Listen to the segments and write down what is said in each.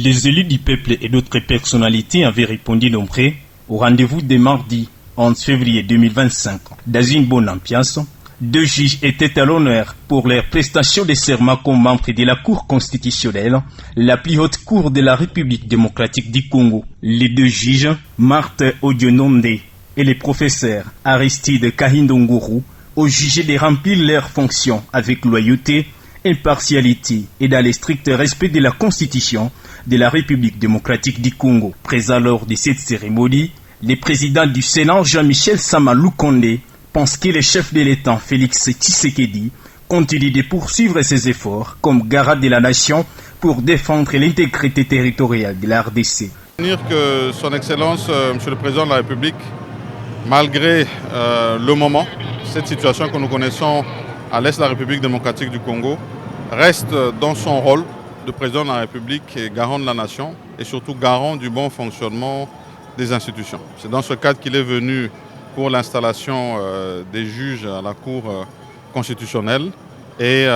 Les élus du peuple et d'autres personnalités avaient répondu nombreux au rendez-vous de mardi 11 février 2025. Dans une bonne ambiance, 2 juges étaient à l'honneur pour leur prestation de serment comme membres de la Cour constitutionnelle, la plus haute cour de la République démocratique du Congo. Les 2 juges, Marthe Odiononde et le professeur Aristide Kahindonguru, ont jugé de remplir leurs fonctions avec loyauté, impartialité et dans le strict respect de la Constitution de la République démocratique du Congo. Présent lors de cette cérémonie, le président du Sénat, Jean-Michel Sama Lukonde, pense que le chef de l'État, Félix Tshisekedi, continue de poursuivre ses efforts comme garant de la nation pour défendre l'intégrité territoriale de la RDC. Dire que son Excellence, Monsieur le Président de la République, malgré le moment, cette situation que nous connaissons à l'est de la République démocratique du Congo, reste dans son rôle de Président de la République et garant de la nation et surtout garant du bon fonctionnement des institutions. C'est dans ce cadre qu'il est venu pour l'installation des juges à la Cour constitutionnelle et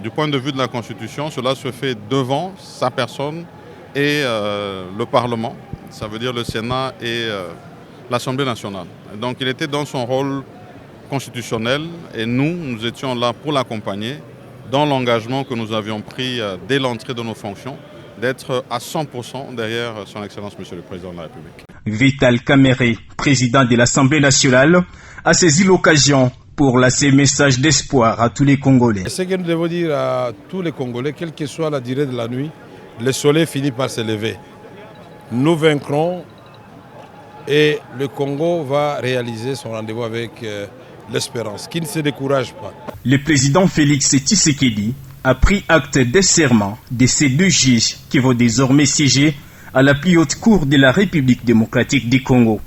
du point de vue de la Constitution, cela se fait devant sa personne et le Parlement, ça veut dire le Sénat et l'Assemblée nationale. Donc il était dans son rôle constitutionnel et nous étions là pour l'accompagner dans l'engagement que nous avions pris dès l'entrée de nos fonctions, d'être à 100% derrière son Excellence Monsieur le Président de la République. Vital Kamere, président de l'Assemblée nationale, a saisi l'occasion pour lancer message d'espoir à tous les Congolais. Ce que nous devons dire à tous les Congolais, quelle que soit la durée de la nuit, le soleil finit par se lever. Nous vaincrons et le Congo va réaliser son rendez-vous avec l'espérance, qui ne se décourage pas. Le président Félix Tshisekedi a pris acte des serments de ces 2 juges qui vont désormais siéger à la plus haute cour de la République démocratique du Congo.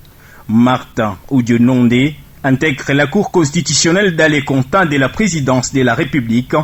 Martin Odiononde intègre la Cour constitutionnelle dans les comptes de la présidence de la République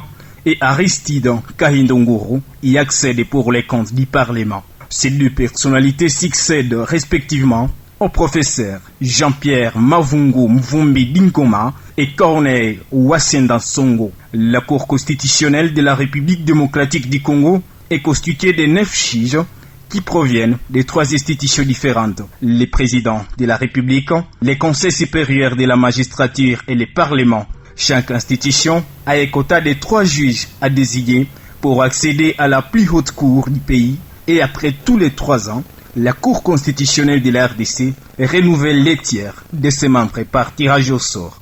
et Aristide Kahindonguru y accède pour les comptes du Parlement. Ces 2 personnalités succèdent respectivement au professeur Jean-Pierre Mavungu Mvumbi Dinkoma et Corneille Wasenda Songo. La Cour constitutionnelle de la République démocratique du Congo est constituée de 9 juges qui proviennent de 3 institutions différentes. Le président de la République, le Conseil supérieur de la magistrature et le Parlement. Chaque institution a un quota de 3 juges à désigner pour accéder à la plus haute cour du pays et après tous les 3 ans, la Cour constitutionnelle de la RDC renouvelle les tiers de ses membres par tirage au sort.